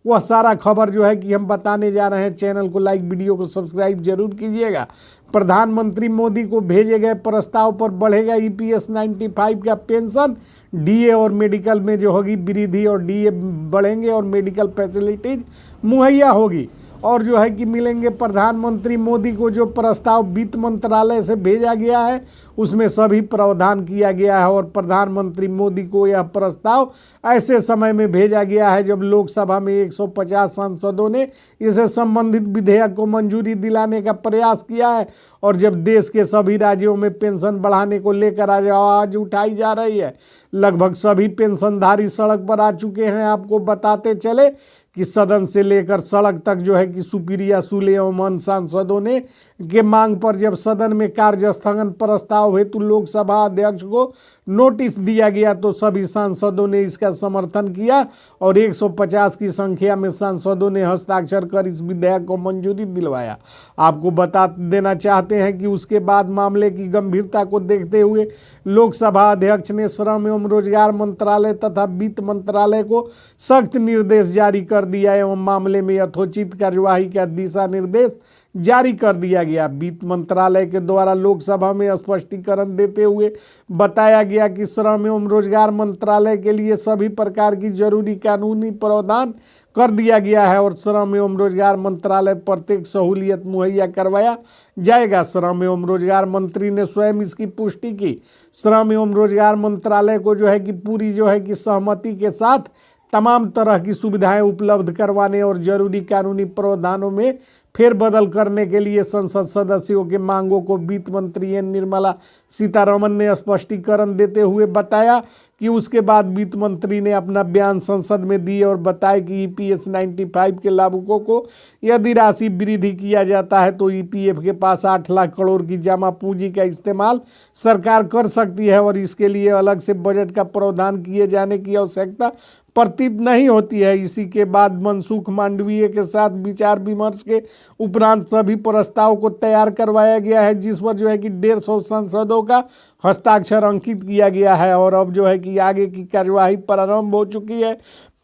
वह सारा खबर जो है कि हम बताने जा रहे हैं। चैनल को लाइक, वीडियो को सब्सक्राइब जरूर कीजिएगा। प्रधानमंत्री मोदी को भेजे गए प्रस्ताव पर बढ़ेगा ईपीएस 95 का पेंशन। डीए और मेडिकल में जो होगी वृद्धि और डीए बढ़ेंगे और मेडिकल फैसिलिटीज मुहैया होगी। और जो है कि मिलेंगे प्रधानमंत्री मोदी को जो प्रस्ताव वित्त मंत्रालय से भेजा गया है उसमें सभी प्रावधान किया गया है। और प्रधानमंत्री मोदी को यह प्रस्ताव ऐसे समय में भेजा गया है जब लोकसभा में 150 सांसदों ने इससे संबंधित विधेयक को मंजूरी दिलाने का प्रयास किया है। और जब देश के सभी राज्यों में पेंशन बढ़ाने को लेकर आज आवाज उठाई जा रही है, लगभग सभी पेंशनधारी सड़क पर आ चुके हैं। आपको बताते चले कि सदन से लेकर सड़क तक जो है कि सुप्रिया सुले एवं सांसदों ने के मांग पर जब सदन में कार्य स्थगन प्रस्ताव हेतु लोकसभा अध्यक्ष को नोटिस दिया गया तो सभी सांसदों ने इसका समर्थन किया और 150 की संख्या में सांसदों ने हस्ताक्षर कर इस विधेयक को मंजूरी दिलवाया। आपको बता देना चाहते हैं कि उसके बाद मामले की गंभीरता को देखते हुए लोकसभा अध्यक्ष ने श्रम एवं रोजगार मंत्रालय तथा वित्त मंत्रालय को सख्त निर्देश जारी कर दिया एवं मामले में यथोचित कार्यवाही का दिशा निर्देश जारी कर दिया गया। वित्त मंत्रालय के द्वारा लोकसभा में स्पष्टीकरण देते हुए बताया गया कि श्रम एवं रोजगार मंत्रालय के लिए सभी प्रकार की जरूरी कानूनी प्रावधान कर दिया गया है और श्रम एवं रोजगार मंत्रालय प्रत्येक सहूलियत मुहैया करवाया जाएगा। श्रम एवं रोजगार मंत्री ने स्वयं इसकी पुष्टि की। श्रम एवं रोजगार मंत्रालय को जो है कि पूरी जो है कि सहमति के साथ तमाम तरह की सुविधाएं उपलब्ध करवाने और जरूरी कानूनी प्रावधानों में फेरबदल करने के लिए संसद सदस्यों के मांगों को वित्त मंत्री निर्मला सीतारमन ने स्पष्टीकरण देते हुए बताया कि उसके बाद वित्त मंत्री ने अपना बयान संसद में दिए और बताया कि ईपीएस 95 के लाभुकों को यदि राशि वृद्धि किया जाता है तो ईपीएफ के पास 8 लाख करोड़ की जमा पूंजी का इस्तेमाल सरकार कर सकती है और इसके लिए अलग से बजट का प्रावधान किए जाने की आवश्यकता प्रतीत नहीं होती है। इसी के बाद मनसुख मांडवीय के साथ विचार विमर्श के उपरांत सभी प्रस्ताव को तैयार करवाया गया है जिस पर जो है कि 150 सांसदों का हस्ताक्षर अंकित किया गया है और अब जो है कि आगे की कार्यवाही प्रारंभ हो चुकी है।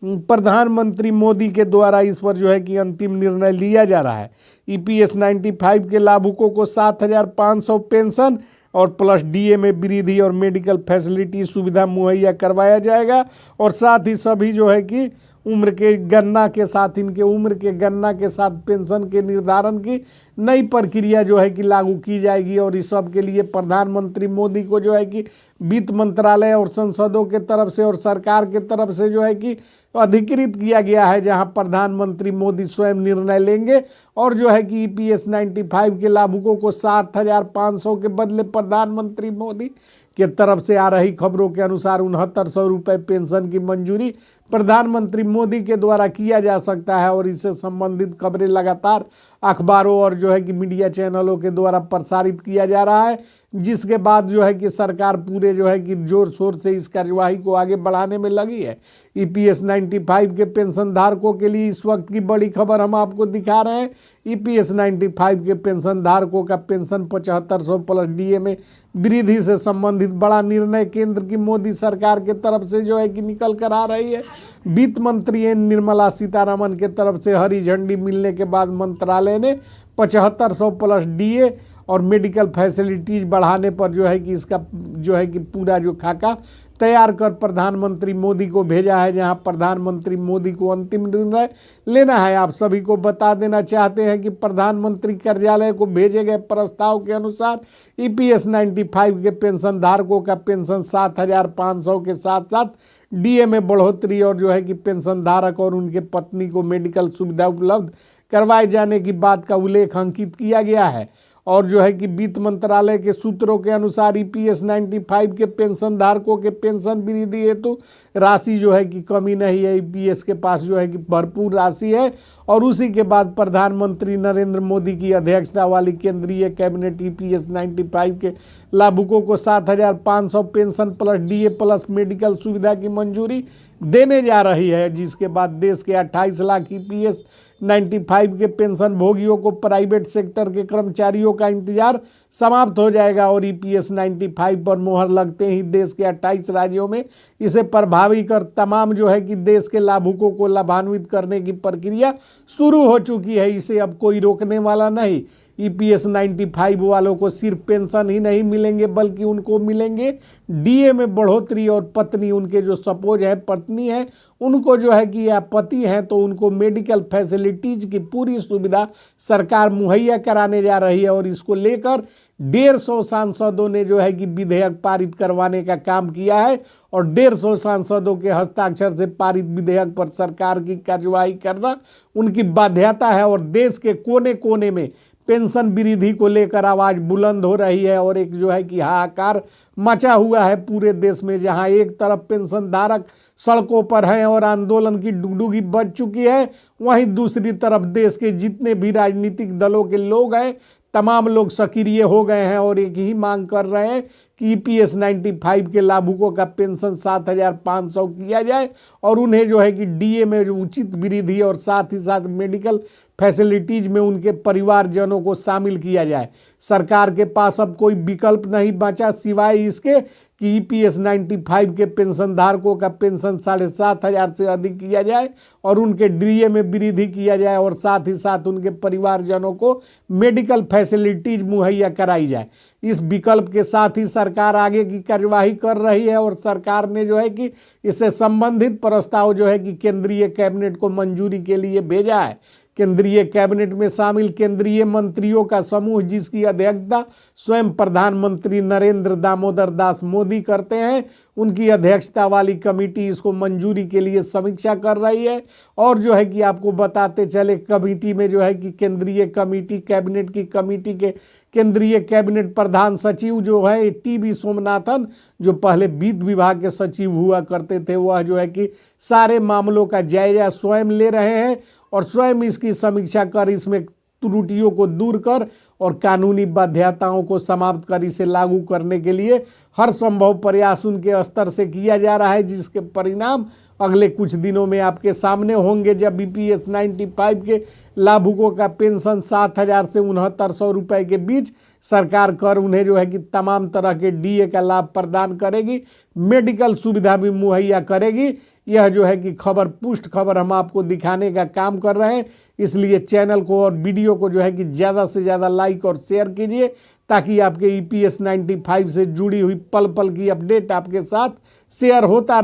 प्रधानमंत्री मोदी के द्वारा इस पर जो है कि अंतिम निर्णय लिया जा रहा है। ईपीएस 95 के लाभुकों को 7,500 पेंशन और प्लस डीए में वृद्धि और मेडिकल फैसिलिटी सुविधा मुहैया करवाया जाएगा और साथ ही सभी जो है कि उम्र के गणना के साथ इनके उम्र के गणना के साथ पेंशन के निर्धारण की नई प्रक्रिया जो है कि लागू की जाएगी। और इस सब के लिए प्रधानमंत्री मोदी को जो है कि वित्त मंत्रालय और संसदों के तरफ से और सरकार के तरफ से जो है कि अधिकृत किया गया है जहां प्रधानमंत्री मोदी स्वयं निर्णय लेंगे और जो है कि ईपीएस 95 के लाभुकों को 7,500 के बदले प्रधानमंत्री मोदी के तरफ से आ रही खबरों के अनुसार 6900 रुपये पेंशन की मंजूरी प्रधानमंत्री मोदी के द्वारा किया जा सकता है। और इससे संबंधित खबरें लगातार अखबारों और जो है कि मीडिया चैनलों के द्वारा प्रसारित किया जा रहा है जिसके बाद जो है कि सरकार पूरे जो है कि जोर शोर से इस कार्यवाही को आगे बढ़ाने में लगी है। ईपीएस 95 के पेंशन धारकों के लिए इस वक्त की बड़ी खबर हम आपको दिखा रहे हैं। ईपीएस 95 के पेंशन धारकों का पेंशन 7500 प्लस डीए में वृद्धि से संबंधित बड़ा निर्णय केंद्र की मोदी सरकार के तरफ से जो है कि निकल कर आ रही है। वित्त मंत्री निर्मला सीतारमन के तरफ से हरी झंडी मिलने के बाद मंत्रालय ने 7500 प्लस डीए और मेडिकल फैसिलिटीज बढ़ाने पर जो है कि इसका जो है कि पूरा जो खाका तैयार कर प्रधानमंत्री मोदी को भेजा है जहां प्रधानमंत्री मोदी को अंतिम निर्णय लेना है। आप सभी को बता देना चाहते हैं कि प्रधानमंत्री कार्यालय को भेजे गए प्रस्ताव के अनुसार ईपीएस 95 के पेंशन धारकों का पेंशन 7,500 के साथ साथ डीए में बढ़ोतरी और जो है कि पेंशन धारक और उनके पत्नी को मेडिकल सुविधा उपलब्ध करवाए जाने की बात का उल्लेख अंकित किया गया है। और जो है कि वित्त मंत्रालय के सूत्रों के अनुसार ईपीएस 95 के पेंशन धारकों के पेंशन वृद्धि हेतु राशि जो है कि कमी नहीं है। ईपीएस के पास जो है कि भरपूर राशि है और उसी के बाद प्रधानमंत्री नरेंद्र मोदी की अध्यक्षता वाली केंद्रीय कैबिनेट ईपीएस 95 के लाभुकों को 7,500 pension plus DA plus medical सुविधा की मंजूरी देने जा रही है, जिसके बाद देश के 28 लाख EPS 95 के पेंशन भोगियों को प्राइवेट सेक्टर के कर्मचारियों का इंतजार समाप्त हो जाएगा और EPS 95 पर मोहर लगते ही देश के 28 राज्यों में इसे प्रभावी कर तमाम जो है कि देश के लाभुकों को लाभान्वित करने की प्रक्रिया शुरू हो चुकी है। इसे अब कोई रोकने वाला नहीं। EPS 95 वालों को सिर्फ पेंशन ही नहीं मिलेंगे बल्कि उनको मिलेंगे DA में बढ़ोतरी और पत्नी उनके जो सपोज है पत्नी है उनको जो है कि या पति हैं तो उनको मेडिकल फैसिलिटीज की पूरी सुविधा सरकार मुहैया कराने जा रही है। और इसको लेकर 150 सांसदों ने जो है कि विधेयक पारित करवाने का काम किया है और 150 सांसदों के हस्ताक्षर से पारित विधेयक पर सरकार की कार्यवाही करना उनकी बाध्यता है। और देश के कोने कोने में पेंशन वृद्धि को लेकर आवाज बुलंद हो रही है और एक जो है कि हाहाकार मचा हुआ है पूरे देश में, जहां एक तरफ पेंशन धारक सड़कों पर हैं और आंदोलन की डुगडुगी बज चुकी है, वहीं दूसरी तरफ देश के जितने भी राजनीतिक दलों के लोग हैं तमाम लोग सक्रिय हो गए हैं और एक ही मांग कर रहे हैं कि EPS 95 के लाभुकों का पेंशन 7,500 किया जाए और उन्हें जो है कि DA में जो उचित वृद्धि और साथ ही साथ मेडिकल फैसिलिटीज में उनके परिवारजनों को शामिल किया जाए। सरकार के पास अब कोई विकल्प नहीं बचा सिवाय इसके कि EPS 95 के पेंशन धारकों का पेंशन 7,500 से अधिक किया जाए और उनके DA में वृद्धि किया जाए और साथ ही साथ उनके परिवारजनों को मेडिकल फैसिलिटीज मुहैया कराई जाए। इस विकल्प के साथ ही सरकार आगे की कार्यवाही कर रही है और सरकार ने जो है कि इससे संबंधित प्रस्ताव जो है कि केंद्रीय कैबिनेट को मंजूरी के लिए भेजा है। केंद्रीय कैबिनेट में शामिल केंद्रीय मंत्रियों का समूह जिसकी अध्यक्षता स्वयं प्रधानमंत्री नरेंद्र दामोदर दास मोदी करते हैं, उनकी अध्यक्षता वाली कमेटी इसको मंजूरी के लिए समीक्षा कर रही है। और जो है कि आपको बताते चले कमेटी में जो है कि केंद्रीय कमेटी कैबिनेट की कमेटी के केंद्रीय कैबिनेट प्रधान सचिव जो है TB सोमनाथन, जो पहले वित्त विभाग के सचिव हुआ करते थे, वह जो है कि सारे मामलों का जायजा स्वयं ले रहे हैं और स्वयं इसकी समीक्षा कर इसमें त्रुटियों को दूर कर और कानूनी बाध्यताओं को समाप्त कर इसे लागू करने के लिए हर संभव प्रयास उनके स्तर से किया जा रहा है, जिसके परिणाम अगले कुछ दिनों में आपके सामने होंगे जब EPS 95 के लाभुकों का पेंशन 7,000 से 6,900 रुपए के बीच सरकार कर उन्हें जो है कि तमाम तरह के DA का लाभ प्रदान करेगी, मेडिकल सुविधा भी मुहैया करेगी। यह जो है कि खबर पुष्ट खबर हम आपको दिखाने का काम कर रहे हैं, इसलिए चैनल को और वीडियो को जो है कि ज़्यादा से ज़्यादा लाइक और शेयर कीजिए ताकि आपके EPS 95 से जुड़ी हुई पल पल की अपडेट आपके साथ शेयर होता रहे।